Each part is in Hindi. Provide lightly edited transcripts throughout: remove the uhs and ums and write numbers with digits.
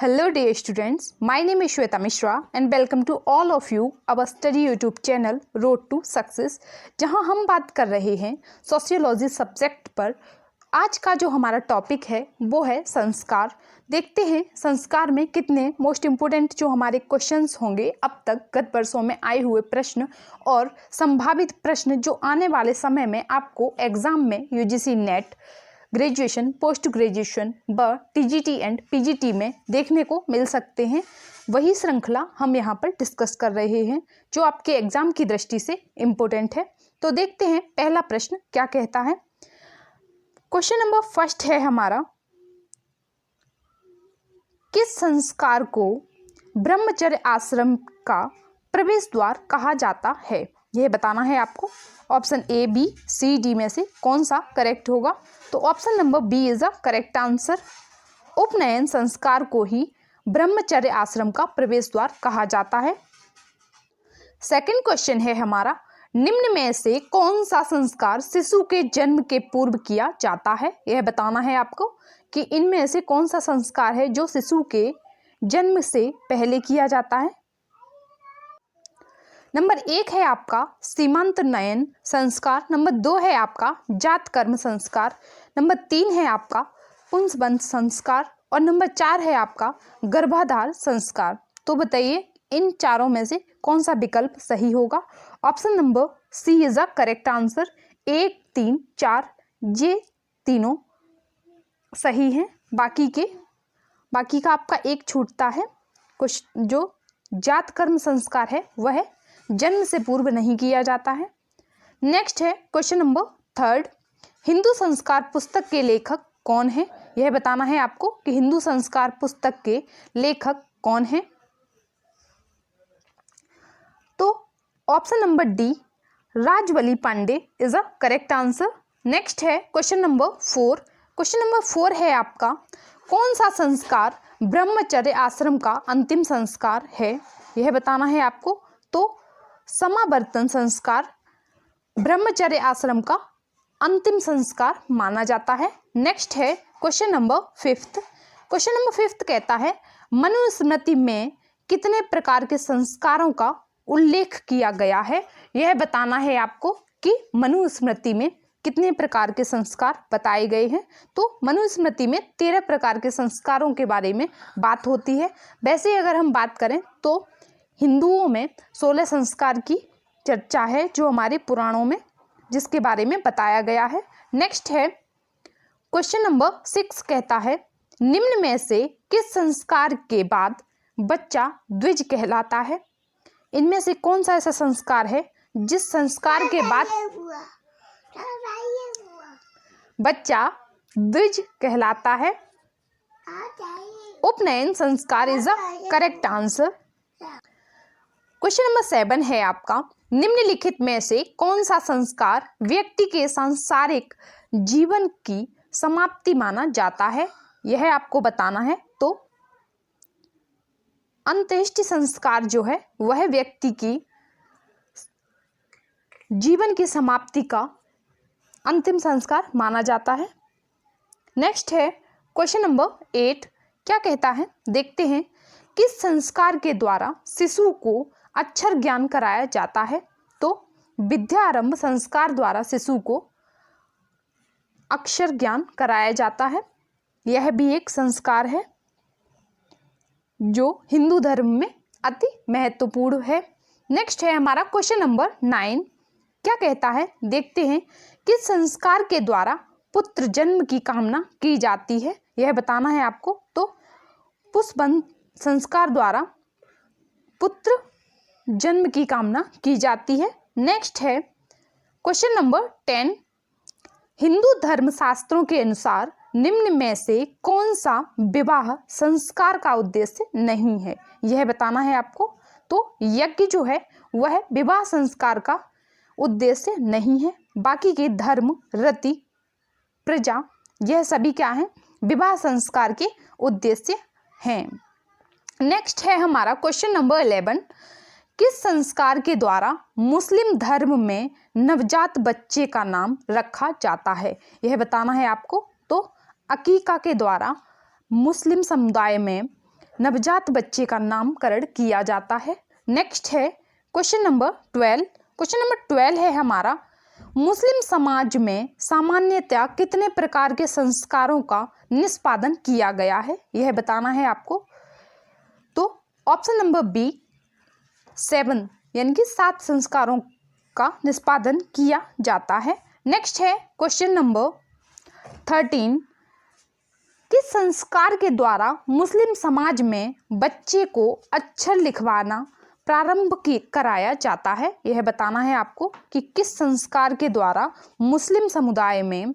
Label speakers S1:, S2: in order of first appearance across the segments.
S1: Hello dear students, my name is Shweta Mishra and welcome to all of you our study YouTube channel Road to Success, जहां हम बात कर रहे हैं सोशियोलॉजी सब्जेक्ट पर। आज का जो हमारा टॉपिक है वो है संस्कार। देखते हैं संस्कार में कितने मोस्ट इम्पोर्टेंट जो हमारे क्वेश्चंस होंगे अब तक गत वर्षों में आए हुए प्रश्न और संभावित प्रश्न जो आने वाले समय में आपको एग्जाम में UGC net, graduation, post graduation व टीजीटी एंड पीजीटी में देखने को मिल सकते हैं। वही श्रृंखला हम यहाँ पर डिस्कस कर रहे हैं जो आपके एग्जाम की दृष्टि से इम्पोर्टेंट है। तो देखते हैं पहला प्रश्न क्या कहता है। क्वेश्चन नंबर फर्स्ट है हमारा, किस संस्कार को ब्रह्मचर्य आश्रम का प्रवेश द्वार कहा जाता है? यह बताना है आपको। Option A, B, C, D में से कौन सा करेक्ट होगा? तो option number B is a correct answer. उपनयन संस्कार को ही ब्रह्मचर्य आश्रम का प्रवेश द्वार कहा जाता है। सेकंड क्वेश्चन है हमारा, निम्न में से कौन सा संस्कार शिशु के जन्म के पूर्व किया जाता है? यह बताना है आपको कि इनमें से कौन सा संस्कार है जो शिशु के जन्म से पहले किया जाता है। नंबर 1 है आपका सीमांत नयन संस्कार, नंबर 2 है आपका जात कर्म संस्कार, नंबर 3 है आपका पुंसबंध संस्कार और नंबर 4 है आपका गर्भाधार संस्कार। तो बताइए इन चारों में से कौन सा विकल्प सही होगा? Option number C is a correct answer. 1, 3, 4 ये तीनों सही हैं। बाकी का आपका एक छूटता है। कुछ जो जात कर्म संस्कार है वह जन्म से पूर्व नहीं किया जाता है। नेक्स्ट है क्वेश्चन नंबर थर्ड, हिंदू संस्कार पुस्तक के लेखक कौन है? यह बताना है आपको कि हिंदू संस्कार पुस्तक के लेखक कौन है। तो option number D Rajbali Pandey is a correct answer. Next है क्वेश्चन नंबर 4। क्वेश्चन नंबर 4 है आपका, कौन सा संस्कार ब्रह्मचर्य आश्रम का अंतिम संस्कार है? यह बताना है आपको। तो समावर्तन संस्कार ब्रह्मचर्य आश्रम का अंतिम संस्कार माना जाता है। नेक्स्ट है क्वेश्चन नंबर 5। क्वेश्चन नंबर 5 कहता है, मनुस्मृति में कितने प्रकार के संस्कारों का उल्लेख किया गया है? यह बताना है आपको कि मनुस्मृति में कितने प्रकार के संस्कार बताए गए हैं। तो मनुस्मृति में 13 प्रकार के संस्कारों के बारे में बात होती है। वैसे अगर हम बात करें तो हिंदुओं में 16 संस्कार की चर्चा है जो हमारे पुराणों में जिसके बारे में बताया गया है। नेक्स्ट है क्वेश्चन नंबर 6 कहता है, निम्न में से किस संस्कार के बाद बच्चा द्विज कहलाता है? इनमें से कौन सा ऐसा संस्कार है जिस संस्कार के बाद बच्चा द्विज कहलाता है? उपनयन संस्कार is a correct answer. Question number 7 है आपका, निम्नलिखित में से कौन सा संस्कार व्यक्ति के सांसारिक जीवन की समाप्ति माना जाता है? यह आपको बताना है। तो अंत्येष्टि संस्कार जो है वह व्यक्ति की जीवन की समाप्ति का अंतिम संस्कार माना जाता है। नेक्स्ट है क्वेश्चन नंबर 8, क्या कहता है देखते हैं, किस संस्कार के द्वारा शिशु को अक्षर ज्ञान कराया जाता है? तो विद्यारंभ संस्कार द्वारा शिशु को अक्षर ज्ञान कराया जाता है। यह भी एक संस्कार है जो हिंदू धर्म में अति महत्वपूर्ण है। नेक्स्ट है हमारा क्वेश्चन नंबर 9, क्या कहता है देखते हैं, किस संस्कार के द्वारा पुत्र जन्म की कामना की जाती है? यह बताना है आपको। तो पुंसबंध संस्कार द्वारा पुत्र जन्म की कामना की जाती है। नेक्स्ट है क्वेश्चन नंबर 10, हिंदू धर्म शास्त्रों के अनुसार निम्न में से कौन सा विवाह संस्कार का उद्देश्य नहीं है? यह बताना है आपको। तो यज्ञ जो है वह विवाह संस्कार का उद्देश्य नहीं है। बाकी के धर्म, रति, प्रजा यह सभी क्या हैं? विवाह संस्कार के उद्देश्य हैं। नेक्स्ट है हमारा क्वेश्चन नंबर 11, किस संस्कार के द्वारा मुस्लिम धर्म में नवजात बच्चे का नाम रखा जाता है? यह बताना है आपको। तो अकीका के द्वारा मुस्लिम समुदाय में नवजात बच्चे का नामकरण किया जाता है? नेक्स्ट है क्वेश्चन नंबर 12। क्वेश्चन नंबर 12 है हमारा, मुस्लिम समाज में सामान्यतया कितने प्रकार के संस्कारों का निष्पादन किया गया है? यह बताना है आपको। तो ऑप्शन नंबर बी 7 यानी कि 7 संस्कारों का निष्पादन किया जाता है। नेक्स्ट है क्वेश्चन नंबर 13, किस संस्कार के द्वारा मुस्लिम समाज में बच्चे को अक्षर लिखवाना प्रारंभ कराया जाता है? यह बताना है आपको कि किस संस्कार के द्वारा मुस्लिम समुदाय में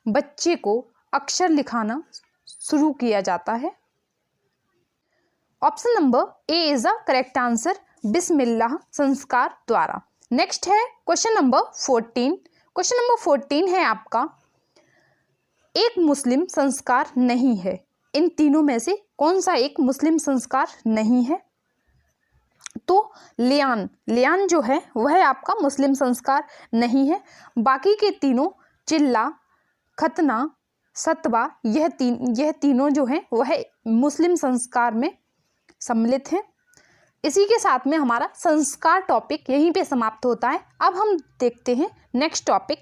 S1: बच्चे को अक्षर लिखाना शुरू किया जाता है। Option number A is the correct answer, बिस्मिल्लाह संस्कार द्वारा। नेक्स्ट है क्वेश्चन नंबर 14। क्वेश्चन नंबर 14 है आपका, एक मुस्लिम संस्कार नहीं है, इन तीनों में से कौन सा एक मुस्लिम संस्कार नहीं है? तो लियान जो है वह आपका मुस्लिम संस्कार नहीं है। बाकी के तीनों चिल्ला, खतना, सतवा, यह तीनों जो हैं वह मुस्लिम संस्कार में सम्मिलित हैं। इसी के साथ में हमारा संस्कार टॉपिक यहीं पे समाप्त होता है। अब हम देखते हैं नेक्स्ट टॉपिक।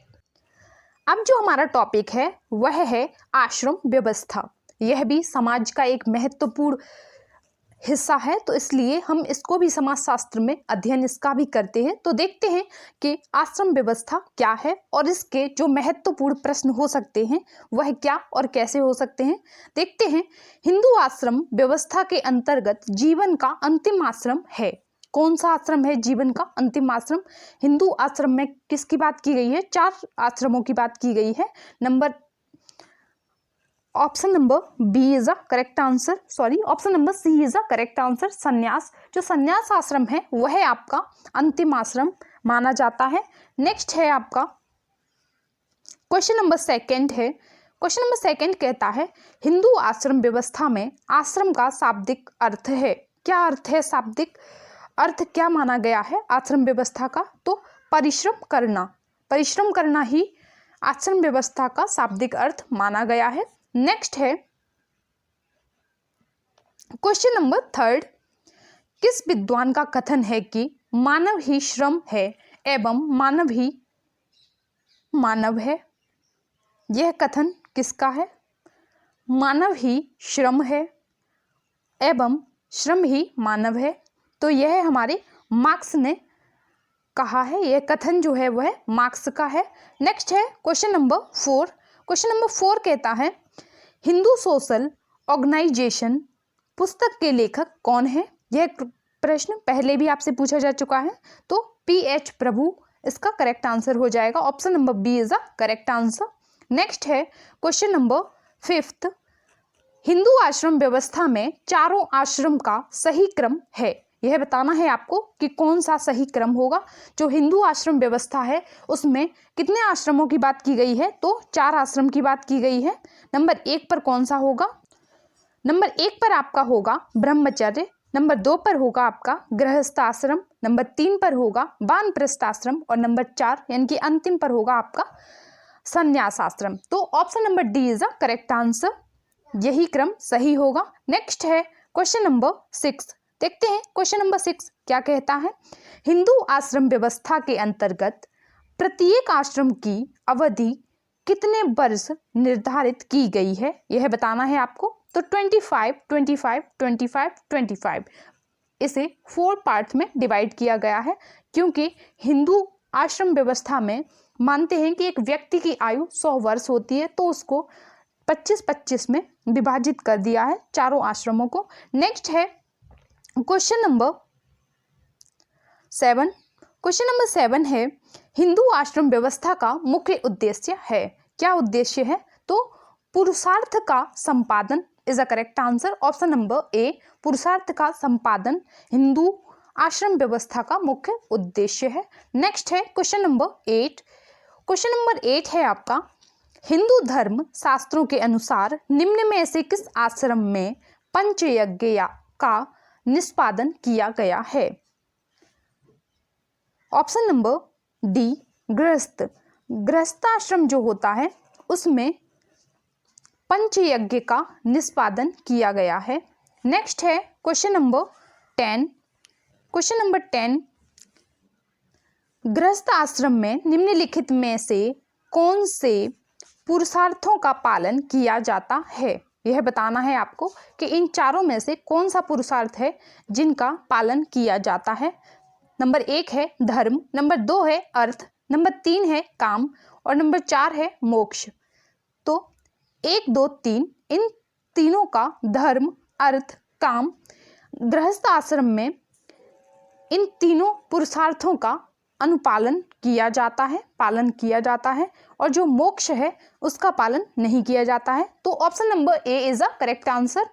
S1: अब जो हमारा टॉपिक है वह है आश्रम व्यवस्था। यह भी समाज का एक महत्वपूर्ण हिस्सा है, तो इसलिए हम इसको भी समाजशास्त्र में अध्ययन इसका भी करते हैं। तो देखते हैं कि आश्रम व्यवस्था क्या है और इसके जो महत्वपूर्ण प्रश्न हो सकते हैं वह क्या और कैसे हो सकते हैं। देखते हैं, हिंदू आश्रम व्यवस्था के अंतर्गत जीवन का अंतिम आश्रम है। कौन सा आश्रम है जीवन का अंतिम आश्रम? हिंदू आश्रम में किसकी बात की गई है? 4 आश्रमों की बात की गई है। Option number B is a correct answer, option number C is a correct answer. संन्यास, जो संन्यास आश्रम है वह आपका अंतिम आश्रम माना जाता है। नेक्स्ट है आपका क्वेश्चन नंबर 2 है। क्वेश्चन नंबर 2 कहता है, हिंदू आश्रम व्यवस्था में आश्रम का शाब्दिक अर्थ है। क्या अर्थ है? शाब्दिक अर्थ क्या माना गया है आश्रम व्यवस्था का? तो परिश्रम करना ही आश्रम व्यवस्था का शाब्दिक अर्थ माना गया है। नेक्स्ट है क्वेश्चन नंबर 3, किस विद्वान का कथन है कि मानव ही श्रम है एवं मानव ही मानव है? यह कथन किसका है? मानव ही श्रम है एवं श्रम ही मानव है। तो यह हमारे मार्क्स ने कहा है, यह कथन जो है वह मार्क्स का है। नेक्स्ट है क्वेश्चन नंबर 4। क्वेश्चन नंबर 4 कहता है, हिंदू सोशल ऑर्गेनाइजेशन पुस्तक के लेखक कौन है? यह प्रश्न पहले भी आपसे पूछा जा चुका है। तो PH प्रभु इसका करेक्ट आंसर हो जाएगा। Option number B is the correct answer. Next है क्वेश्चन नंबर 5, हिंदू आश्रम व्यवस्था में चारों आश्रम का सही क्रम है। यह बताना है आपको कि कौन सा सही क्रम होगा। जो हिंदू आश्रम व्यवस्था है उसमें कितने आश्रमों की बात की गई है? तो 4 आश्रम की बात की गई है। नंबर 1 पर कौन सा होगा? नंबर 1 पर आपका होगा ब्रह्मचर्य, नंबर 2 पर होगा आपका गृहस्थ आश्रम, नंबर 3 पर होगा वानप्रस्थ आश्रम और नंबर 4 यानी कि अंतिम पर होगा आपका संन्यास आश्रम। तो option number D is the correct answer, यही क्रम सही होगा। नेक्स्ट है क्वेश्चन नंबर 6। देखते हैं क्वेश्चन नंबर 6 क्या कहता है। हिंदू आश्रम व्यवस्था के अंतर्गत प्रत्येक आश्रम की अवधि कितने वर्ष निर्धारित की गई है? यह बताना है आपको। तो 25, 25, 25, 25 इसे 4 पार्ट में डिवाइड किया गया है, क्योंकि हिंदू आश्रम व्यवस्था में मानते हैं कि एक व्यक्ति की आयु 100 वर्ष होती है, तो उसको 25-25 में विभाजित कर दिया है चारों आश्रमों को। नेक्स्ट है क्वेश्चन नंबर 7। क्वेश्चन नंबर 7 है, हिंदू आश्रम व्यवस्था का मुख्य उद्देश्य है। क्या उद्देश्य है? तो पुरुषार्थ का संपादन is a correct answer. Option number ए, पुरुषार्थ का संपादन हिंदू आश्रम व्यवस्था का मुख्य उद्देश्य है। नेक्स्ट है क्वेश्चन नंबर 8। क्वेश्चन नंबर 8 है आपका, हिंदू धर्म शास्त्रों के अनुसार निम्न में से किस आश्रम में पंचयज्ञ का निष्पादन किया गया है? ऑप्शन नंबर डी, गृहस्थ आश्रम जो होता है उसमें पंचयज्ञ का निष्पादन किया गया है। नेक्स्ट है क्वेश्चन नंबर 10। क्वेश्चन नंबर 10, गृहस्थ आश्रम में निम्नलिखित में से कौन से पुरुषार्थों का पालन किया जाता है? यह बताना है आपको कि इन चारों में से कौन सा पुरुषार्थ है जिनका पालन किया जाता है। नंबर 1 है धर्म, नंबर 2 है अर्थ, नंबर 3 है काम और नंबर 4 है मोक्ष। तो 1, 2, 3 इन तीनों का धर्म, अर्थ, काम, गृहस्थ आश्रम में इन तीनों पुरुषार्थों का अनुपालन किया जाता है, पालन किया जाता है, और जो मोक्ष है उसका पालन नहीं किया जाता है। तो option number A is a correct answer.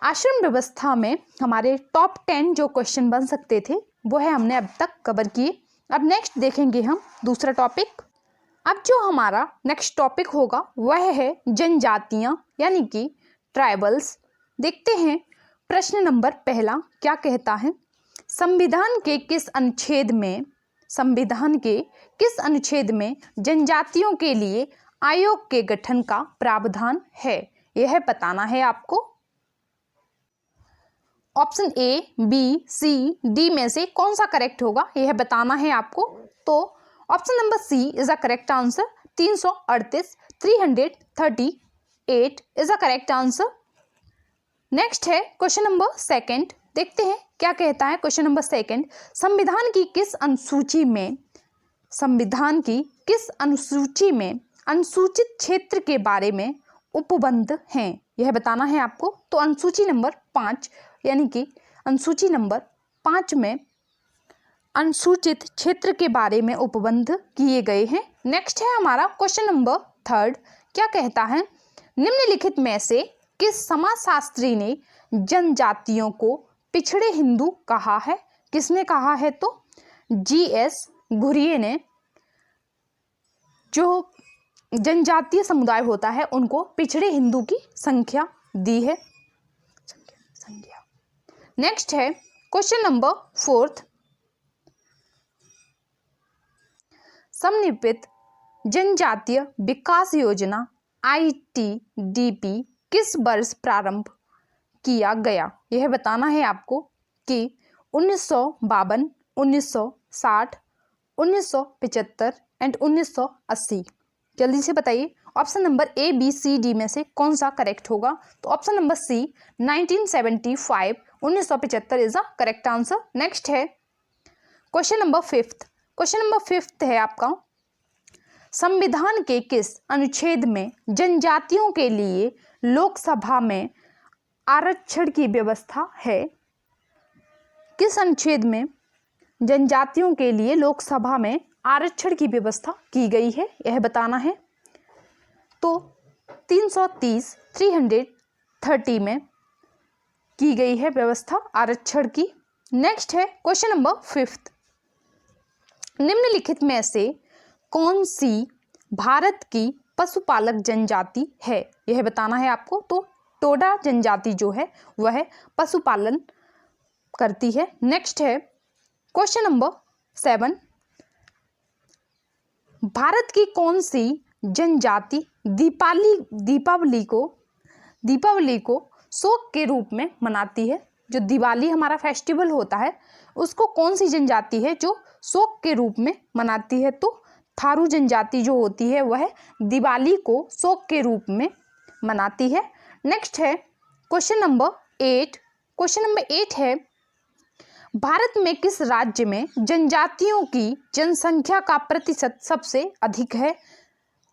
S1: आश्रम व्यवस्था में हमारे टॉप 10 जो क्वेश्चन बन सकते थे वो है हमने अब तक कवर किए। अब नेक्स्ट देखेंगे हम दूसरा टॉपिक। अब जो हमारा नेक्स्ट टॉपिक होगा वह है जनजातियां यानी कि ट्राइबल्स। देखते हैं प्रश्न नंबर पहला क्या कहता है। संविधान के किस अनुच्छेद में जनजातियों के लिए आयोग के गठन का प्रावधान है? यह बताना है आपको। Option A, B, C, D में से कौन सा करेक्ट होगा यह बताना है आपको। तो option number C is a correct answer. 338 is a correct answer. Next है क्वेश्चन नंबर सेकंड। देखते हैं क्या कहता है क्वेश्चन नंबर सेकंड। संविधान की किस अनुसूची में अनुसूचित क्षेत्र के बारे में उपबंध हैं? यह बताना है आपको। तो अनुसूची नंबर 5 यानी कि अनुसूची नंबर 5 में अनुसूचित क्षेत्र के बारे में उपबंध किए गए हैं। नेक्स्ट है हमारा क्वेश्चन नंबर थर्ड। क्या कहता है, निम्नलिखित में से किस समाजशास्त्री ने जनजातियों को पिछड़े हिंदू कहा है? किसने कहा है? तो जी.एस. घुरिये ने जो जनजातीय समुदाय होता है उनको पिछड़े हिंदू की संख्या दी है। नेक्स्ट है क्वेश्चन नंबर 4। समन्वित जनजातीय विकास योजना ITDP किस वर्ष प्रारंभ किया गया? यह बताना है आपको कि 1952, 1960, 1975 एंड 1980। जल्दी से बताइए option number A, B, C, D में से कौन सा करेक्ट होगा। तो option number C 1975, 1975 is a correct answer. Next है क्वेश्चन नंबर 5। क्वेश्चन नंबर 5 है आपका, संविधान के किस अनुच्छेद में जनजातियों के लिए लोकसभा में आरक्षण की व्यवस्था है? किस अनुच्छेद में जनजातियों के लिए लोकसभा में आरक्षण की व्यवस्था की गई है यह बताना है। तो 330 में की गई है व्यवस्था आरक्षण की। नेक्स्ट है क्वेश्चन नंबर 5। निम्नलिखित में से कौन सी भारत की पशुपालक जनजाति है? यह बताना है आपको। तो टोडा जनजाति जो है वह पशुपालन करती है। नेक्स्ट है क्वेश्चन नंबर 7। भारत की कौन सी जनजाति दीपावली को शोक के रूप में मनाती है? जो दिवाली हमारा फेस्टिवल होता है उसको कौन सी जनजाति है जो शोक के रूप में मनाती है? तो थारू जनजाति जो होती है वह दिवाली को शोक के रूप में मनाती है। नेक्स्ट है क्वेश्चन नंबर 8। क्वेश्चन नंबर 8 है, भारत में किस राज्य में जनजातियों की जनसंख्या का प्रतिशत सबसे अधिक है?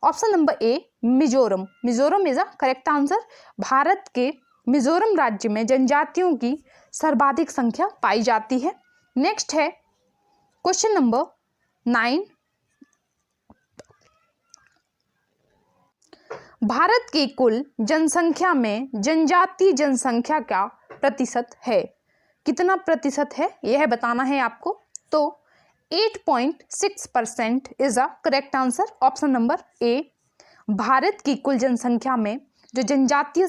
S1: Option number A, Mizoram. Mizoram is a correct answer. Bharat के मिजोरम राज्य में जनजातियों की सर्वाधिक संख्या पाई जाती है। नेक्स्ट है क्वेश्चन नंबर 9। भारत की कुल जनसंख्या में जनजातीय जनसंख्या का प्रतिशत है? कितना प्रतिशत है यह बताना है आपको। तो 8.6% is a correct answer. Option number ए। भारत की कुल जनसंख्या में जो जनजातीय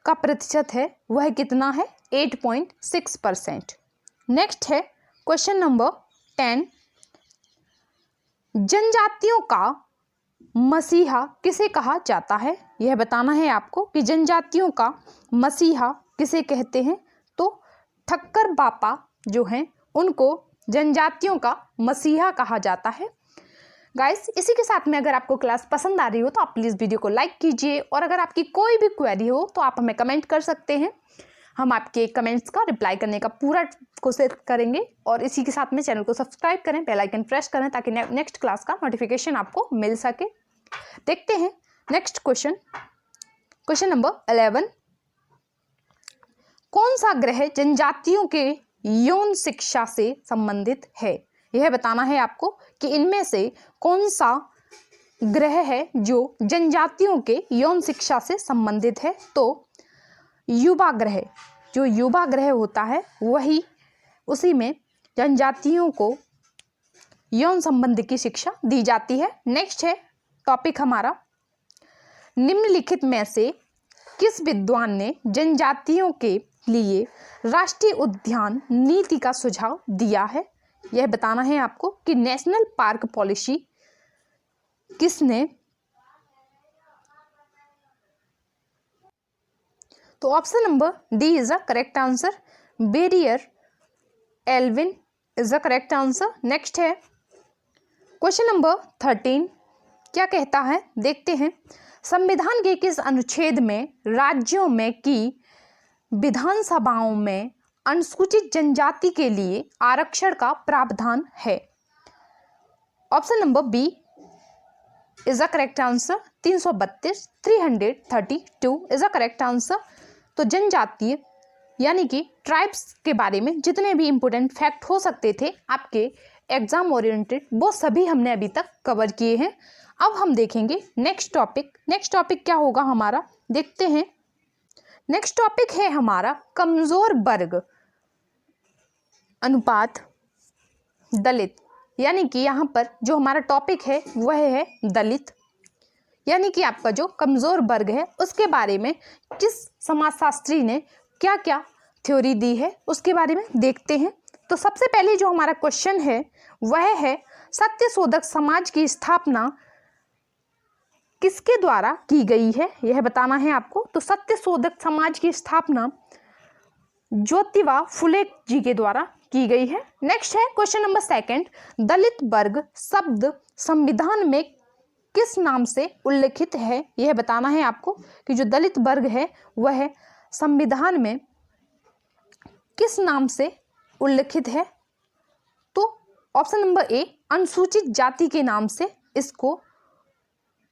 S1: का प्रतिशत है वह कितना है? 8.6%। नेक्स्ट है क्वेश्चन नंबर 10। जनजातियों का मसीहा किसे कहा जाता है? यह बताना है आपको कि जनजातियों का मसीहा किसे कहते हैं। तो ठक्कर बापा जो हैं उनको जनजातियों का मसीहा कहा जाता है। गाइस, इसी के साथ में अगर आपको क्लास पसंद आ रही हो तो आप प्लीज़ वीडियो को लाइक कीजिए, और अगर आपकी कोई भी क्वेरी हो तो आप हमें कमेंट कर सकते हैं। हम आपके कमेंट्स का रिप्लाई करने का पूरा कोशिश करेंगे। और इसी के साथ में चैनल को सब्सक्राइब करें, बेल आइकन प्रेस करें ताकि नेक्स्ट क्लास का नोटिफिकेशन आपको मिल सके। देखते हैं नेक्स्ट क्वेश्चन। क्वेश्चन नंबर 11, कौन सा ग्रह जनजातियों के यौन शिक्षा से संबंधित है? यह बताना है आपको कि इनमें से कौन सा ग्रह है जो जनजातियों के यौन शिक्षा से संबंधित है। तो युवा ग्रह, जो युवा ग्रह होता है वही, उसी में जनजातियों को यौन संबंध की शिक्षा दी जाती है। नेक्स्ट है टॉपिक हमारा, निम्नलिखित में से किस विद्वान ने जनजातियों के लिए राष्ट्रीय उद्यान नीति का सुझाव दिया है? यह बताना है आपको कि नेशनल पार्क पॉलिसी किसने। तो option number D is the correct answer, Verrier Elwin is the correct answer. Next है क्वेश्चन नंबर 13, क्या कहता है देखते हैं। संविधान के किस अनुच्छेद में राज्यों में की विधानसभाओं में अनुसूचित जनजाति के लिए आरक्षण का प्रावधान है? Option number B is the correct answer, 332 332 is the correct answer. तो जनजातीय यानी कि ट्राइब्स के बारे में जितने भी इंपॉर्टेंट फैक्ट हो सकते थे आपके एग्जाम ओरिएंटेड, वो सभी हमने अभी तक कवर किए हैं। अब हम देखेंगे नेक्स्ट टॉपिक। नेक्स्ट टॉपिक क्या होगा हमारा, देखते हैं। नेक्स्ट टॉपिक है हमारा कमजोर वर्ग अनुपात दलित, यानी कि यहाँ पर जो हमारा टॉपिक है वह है दलित, यानी कि आपका जो कमजोर वर्ग है उसके बारे में किस समाजशास्त्री ने क्या क्या थ्योरी दी है उसके बारे में देखते हैं। तो सबसे पहले जो हमारा क्वेश्चन है वह है सत्यशोधक समाज की स्थापना किसके द्वारा की गई है? यह बताना है आपको। तो सत्यशोधक समाज की स्थापना ज्योतिबा फुले जी के द्वारा की गई है। नेक्स्ट है क्वेश्चन नंबर 2, दलित वर्ग शब्द संविधान में किस नाम से उल्लिखित है? यह बताना है आपको कि जो दलित वर्ग है वह संविधान में किस नाम से उल्लिखित है। तो ऑप्शन नंबर ए, अनुसूचित जाति के नाम से इसको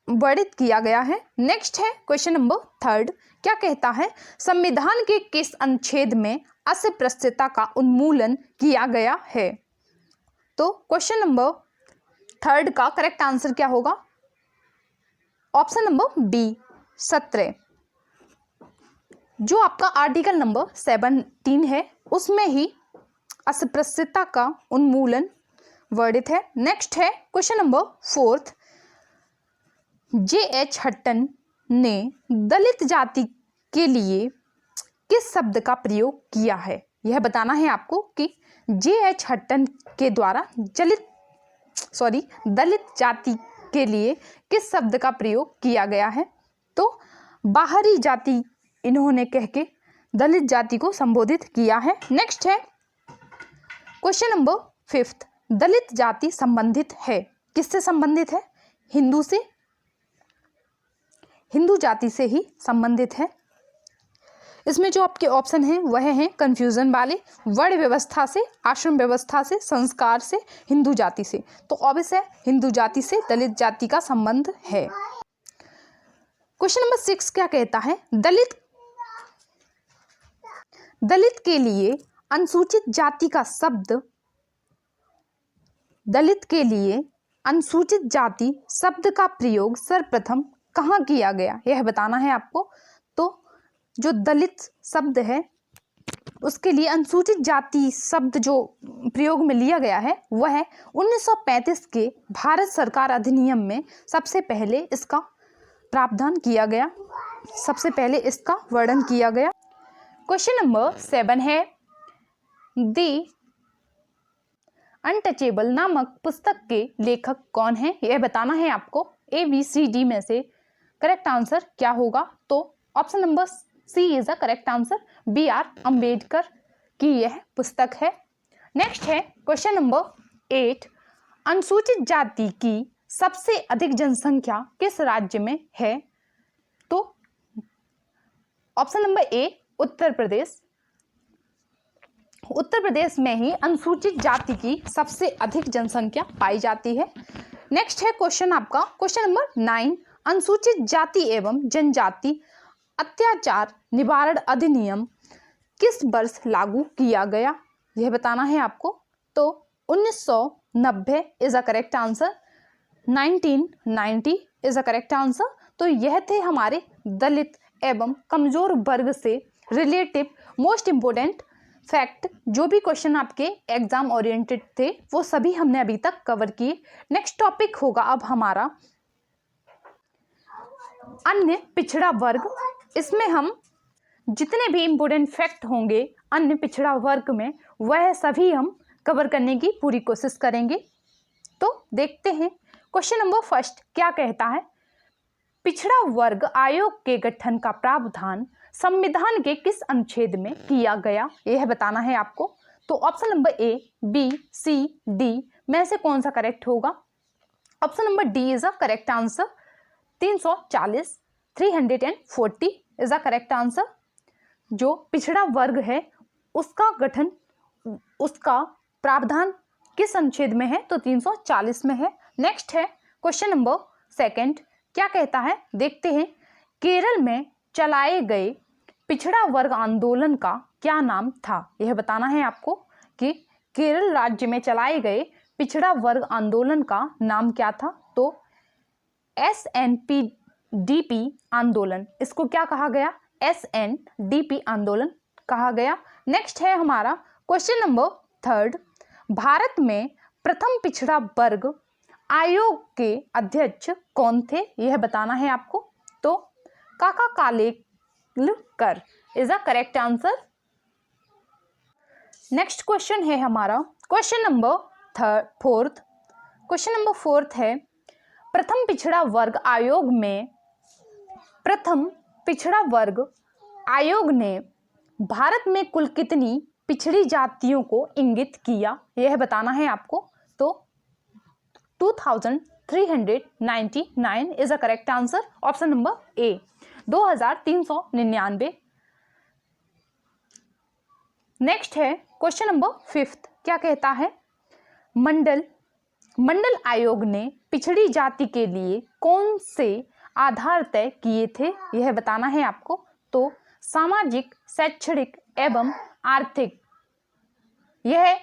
S1: वर्णित किया गया है। नेक्स्ट है क्वेश्चन नंबर 3, क्या कहता है संविधान के किस अनुच्छेद में अस्पृश्यता का उन्मूलन किया गया है? तो क्वेश्चन नंबर 3 का करेक्ट आंसर क्या होगा? Option number B, 17। जो आपका आर्टिकल नंबर 17 है उसमें ही अस्पृश्यता का उन्मूलन वर्णित है। नेक्स्ट है क्वेश्चन नंबर 4, J.H. हटन ने दलित जाति के लिए किस शब्द का प्रयोग किया है? यह बताना है आपको कि J.H. हटन के द्वारा दलित जाति के लिए किस शब्द का प्रयोग किया गया है। तो बाहरी जाति इन्होंने कह के दलित जाति को संबोधित किया है। नेक्स्ट है क्वेश्चन नंबर 5, दलित जाति संबंधित है, किससे संबंधित है? हिंदू से, हिंदू जाति से ही संबंधित है। इसमें जो आपके ऑप्शन हैं वह हैं कंफ्यूजन वाले, वर्ण व्यवस्था से, आश्रम व्यवस्था से, संस्कार से, हिंदू जाति से। तो ऑब्वियस है हिंदू जाति से दलित जाति का संबंध है। क्वेश्चन नंबर 6 क्या कहता है, दलित के लिए अनुसूचित जाति का शब्द, दलित के लिए अनुसूचित जाति शब्द का प्रयोग सर्वप्रथम कहाँ किया गया? यह बताना है आपको। तो जो दलित शब्द है उसके लिए अनुसूचित जाति शब्द जो प्रयोग में लिया गया है वह है 1935 के भारत सरकार अधिनियम में सबसे पहले इसका प्रावधान किया गया, सबसे पहले इसका वर्णन किया गया। क्वेश्चन नंबर 7 है, दी अनटचेबल नामक पुस्तक के लेखक कौन है? यह बताना है आपको। ABCD में से करेक्ट आंसर क्या होगा? तो option number C is the correct answer. BR Ambedkar की यह पुस्तक है। नेक्स्ट है क्वेश्चन नंबर 8, अनुसूचित जाति की सबसे अधिक जनसंख्या किस राज्य में है? तो ऑप्शन नंबर ए उत्तर प्रदेश। उत्तर प्रदेश में ही अनुसूचित जाति की सबसे अधिक जनसंख्या पाई जाती है। नेक्स्ट है क्वेश्चन आपका क्वेश्चन नंबर 9, अनुसूचित जाति एवं जनजाति अत्याचार निवारण अधिनियम किस वर्ष लागू किया गया? यह बताना है आपको। तो 1990 is a correct answer. 1990 is a correct answer. तो यह थे हमारे दलित एवं कमजोर वर्ग से रिलेटिव मोस्ट इंपोर्टेंट फैक्ट। जो भी क्वेश्चन आपके एग्जाम ओरिएंटेड थे वो सभी हमने अभी तक कवर किए। नेक्स्ट टॉपिक होगा अब हमारा अन्य पिछड़ा वर्ग। इसमें हम जितने भी इम्पोर्टेंट फैक्ट होंगे अन्य पिछड़ा वर्ग में वह सभी हम कवर करने की पूरी कोशिश करेंगे। तो देखते हैं क्वेश्चन नंबर फर्स्ट क्या कहता है। पिछड़ा वर्ग आयोग के गठन का प्रावधान संविधान के किस अनुच्छेद में किया गया? यह बताना है आपको। तो option number A, B, C, D में से कौन सा करेक्ट होगा? Option number D is a correct answer. 340 340 is a correct answer. जो पिछड़ा वर्ग है उसका गठन, उसका प्रावधान किस अनुच्छेद में है? तो 340 में है। नेक्स्ट है क्वेश्चन नंबर सेकंड क्या कहता है देखते हैं। केरल में चलाए गए पिछड़ा वर्ग आंदोलन का क्या नाम था? यह बताना है आपको कि केरल राज्य में चलाए गए पिछड़ा वर्ग आंदोलन का नाम क्या था? तो SNPDP आंदोलन, इसको क्या कहा गया? SNDP आंदोलन कहा गया। नेक्स्ट है हमारा क्वेश्चन नंबर थर्ड, भारत में प्रथम पिछड़ा वर्ग आयोग के अध्यक्ष कौन थे? यह बताना है आपको। तो काका Kalelkar is a correct answer. Next question है हमारा question number fourth. Question number fourth है प्रथम पिछड़ा वर्ग आयोग में, प्रथम पिछड़ा वर्ग आयोग ने भारत में कुल कितनी पिछड़ी जातियों को इंगित किया? यह बताना है आपको। तो 2399 is a correct answer. Option number A 2399। Next है क्वेश्चन नंबर फिफ्थ क्या कहता है। मंडल आयोग ने पिछड़ी जाति के लिए कौन से आधार तय किए थे? यह बताना है आपको। तो सामाजिक, शैक्षणिक एवं आर्थिक यह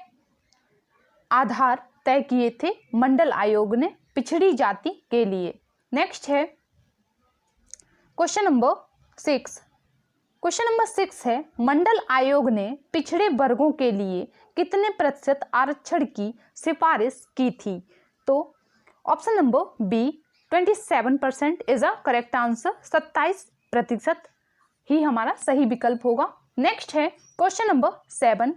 S1: आधार तय किए थे मंडल आयोग ने पिछड़ी जाति के लिए। नेक्स्ट है क्वेश्चन नंबर 6। क्वेश्चन नंबर 6 है मंडल आयोग ने पिछड़े वर्गों के लिए कितने प्रतिशत आरक्षण की सिफारिश की थी? तो option number B 27% is a correct answer. 27% ही हमारा सही विकल्प होगा। नेक्स्ट है क्वेश्चन नंबर 7,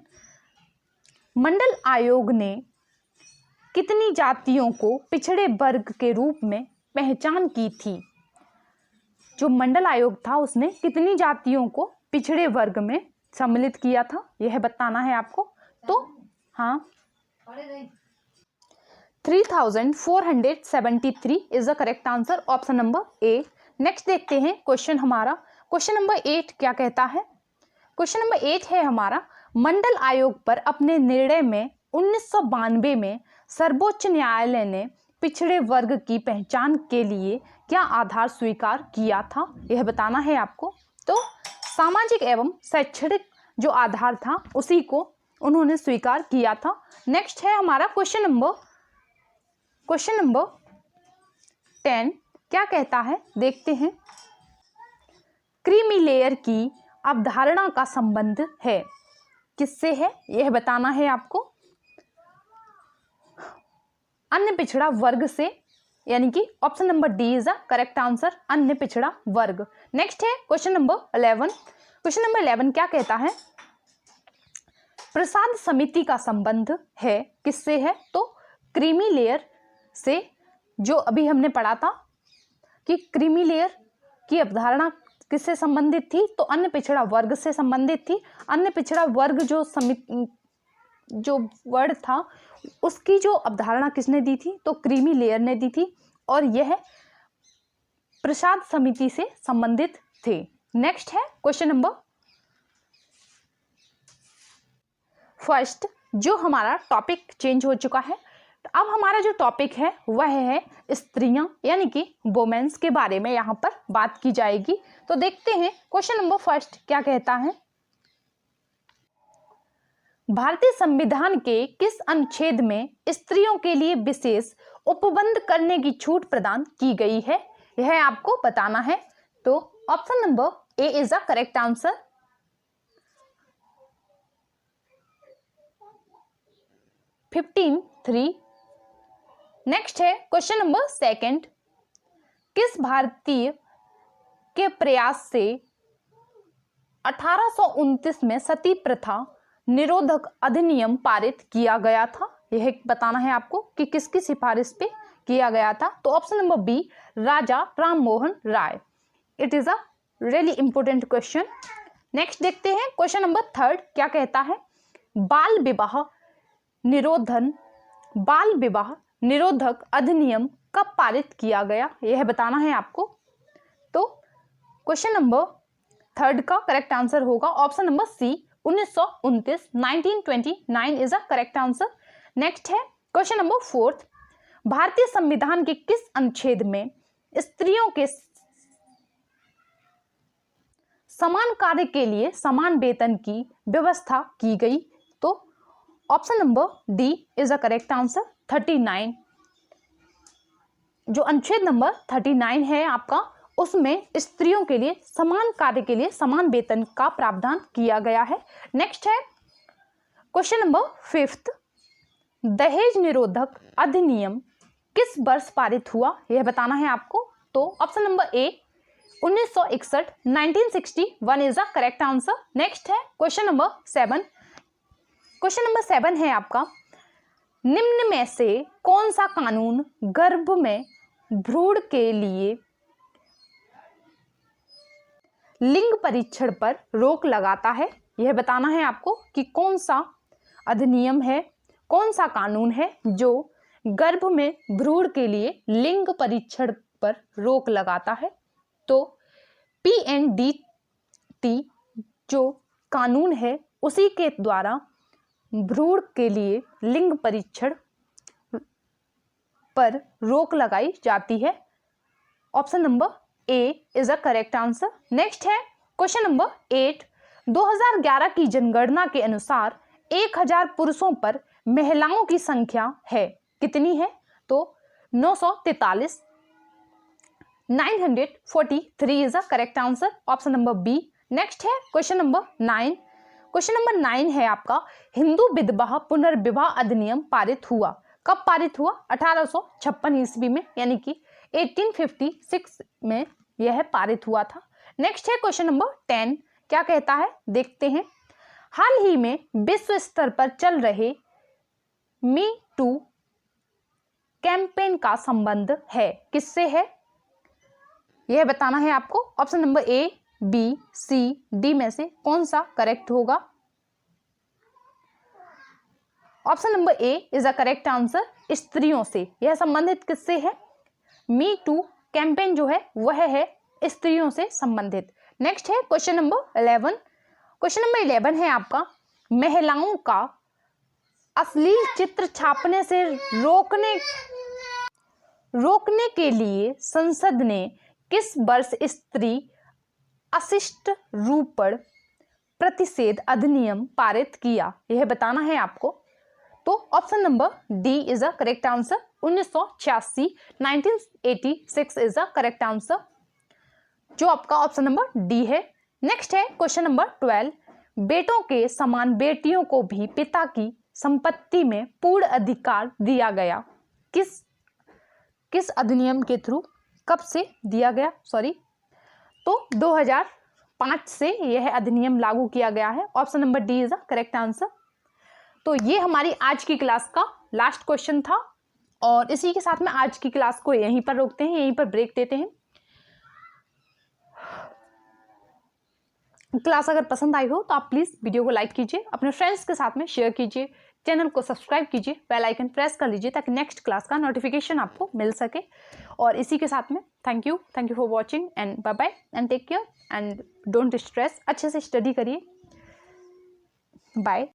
S1: मंडल आयोग ने कितनी जातियों को पिछड़े वर्ग के रूप में पहचान की थी? जो मंडल आयोग था उसने कितनी जातियों को पिछड़े वर्ग में सम्मिलित किया था? यह बताना है आपको। तो हाँ 3473 is the correct answer. Option number A. Next देखते हैं क्वेश्चन हमारा क्वेश्चन नंबर 8 क्या कहता है। क्वेश्चन नंबर 8 है हमारा मंडल आयोग पर अपने निर्णय में 1992 में सर्वोच्च न्यायालय ने पिछड़े वर्ग की पहचान के लिए क्या आधार स्वीकार किया था? यह बताना है आपको। तो सामाजिक एवं शैक्षणिक जो आधार था उसी को उन्होंने स्वीकार किया था। नेक्स्ट है हमारा क्वेश्चन नंबर 10 क्या कहता है देखते हैं। क्रीमी लेयर की अवधारणा का संबंध है किससे है? यह बताना है आपको। अन्य पिछड़ा वर्ग से, यानी कि option number D is the correct answer, अन्य पिछड़ा वर्ग। नेक्स्ट है क्वेश्चन नंबर 11। क्वेश्चन नंबर 11 क्या कहता है। प्रसाद समिति का संबंध है किससे है? तो क्रीमी लेयर से, जो अभी हमने पढ़ा था कि क्रीमी लेयर की अवधारणा किससे संबंधित थी, तो अन्य पिछड़ा वर्ग से संबंधित थी। अन्य पिछड़ा वर्ग जो वर्ड था उसकी जो अवधारणा किसने दी थी, तो क्रीमी लेयर ने दी थी, और यह प्रसाद समिति से संबंधित थे। नेक्स्ट है क्वेश्चन नंबर फर्स्ट। जो हमारा टॉपिक चेंज हो चुका है, तो अब हमारा जो टॉपिक है वह है स्त्रियां यानी कि वुमेन्स के बारे में यहाँ पर बात की जाएगी। तो देखते हैं क्वेश्चन नंबर फर्स्ट क्या कहता है। भारतीय संविधान के किस अनुच्छेद में स्त्रियों के लिए विशेष उपबंध करने की छूट प्रदान की गई है, यह आपको बताना है। तो option number A is the correct answer. 15(3). Next है क्वेश्चन नंबर सेकंड। किस भारतीय के प्रयास से 1829 में सती प्रथा निरोधक अधिनियम पारित किया गया था, यह बताना है आपको कि किसकी सिफारिश पे किया गया था। तो option number B, Raja Ram Mohan Roy. It is a really important question. Next देखते हैं क्वेश्चन नंबर थर्ड क्या कहता है। बाल विवाह निरोधक अधिनियम कब पारित किया गया, यह बताना है आपको। तो क्वेश्चन नंबर थर्ड का करेक्ट आंसर होगा option number C, 1929, 1929 is a correct answer. Next है क्वेश्चन नंबर फोर्थ। भारतीय संविधान के किस अनुच्छेद में स्त्रियों के समान कार्य के लिए समान वेतन की व्यवस्था की गई, तो option number D is a correct answer, 39। जो अनुच्छेद नंबर 39 है आपका, उसमें स्त्रियों के लिए समान कार्य के लिए समान वेतन का प्रावधान किया गया है। नेक्स्ट है क्वेश्चन नंबर फिफ्थ। दहेज निरोधक अधिनियम किस वर्ष पारित हुआ, यह बताना है आपको। तो option number A, 1961, 1961 is the correct answer. Next है क्वेश्चन नंबर 7। क्वेश्चन नंबर 7 है आपका, निम्न में से कौन सा कानून गर्भ में भ्रूण के लिए लिंग परीक्षण पर रोक लगाता है, यह बताना है आपको कि कौन सा अधिनियम है, कौन सा कानून है जो गर्भ में भ्रूण के लिए लिंग परीक्षण पर रोक लगाता है। तो PNDT जो कानून है उसी के द्वारा भ्रूण के लिए लिंग परीक्षण पर रोक लगाई जाती है। Option number A is a correct answer. Next है क्वेश्चन नंबर 8। 2011 की जनगणना के अनुसार 1000 पुरुषों पर महिलाओं की संख्या है कितनी है, तो 943, 943 is a correct answer, option number B. Next है क्वेश्चन नंबर 9। क्वेश्चन नंबर 9 है आपका, हिंदू विधवा पुनर्विवाह अधिनियम पारित हुआ, कब पारित हुआ, 1856 ईस्वी में, यानी कि 1856 में यह पारित हुआ था। नेक्स्ट है क्वेश्चन नंबर 10 क्या कहता है, देखते हैं। हाल ही में विश्व स्तर पर चल रहे मी टू कैंपेन का संबंध है किससे है, यह बताना है आपको। Option number A, B, C, D में से कौन सा करेक्ट होगा। Option number A is a correct answer, स्त्रियों से। यह संबंधित किससे है, मी टू कैंपेन जो है वह है स्त्रियों से संबंधित। नेक्स्ट है क्वेश्चन नंबर 11। क्वेश्चन नंबर 11 है आपका, महिलाओं का अश्लील चित्र छापने से रोकने के लिए संसद ने किस वर्ष स्त्री अशिष्ट रूपण प्रतिषेध अधिनियम पारित किया, यह बताना है आपको। तो option number D is a correct answer, 1986, 1986 is a correct answer, जो आपका ऑप्शन नंबर डी है। नेक्स्ट है क्वेश्चन नंबर 12। बेटों के समान बेटियों को भी पिता की संपत्ति में पूर्ण अधिकार दिया गया, किस अधिनियम के थ्रू, कब से दिया गया, तो 2005 से यह अधिनियम लागू किया गया है। Option number D is the correct answer. तो ये हमारी आज की क्लास का लास्ट क्वेश्चन था और इसी के साथ में आज की क्लास को यहीं पर रोकते हैं, यहीं पर ब्रेक देते हैं। क्लास अगर पसंद आई हो तो आप प्लीज़ वीडियो को लाइक कीजिए, अपने फ्रेंड्स के साथ में शेयर कीजिए, चैनल को सब्सक्राइब कीजिए, बेल आइकन प्रेस कर लीजिए ताकि नेक्स्ट क्लास का नोटिफिकेशन आपको मिल सके। और इसी के साथ में thank you for watching and bye bye and take care and don't stress. अच्छे से स्टडी करिए। बाय।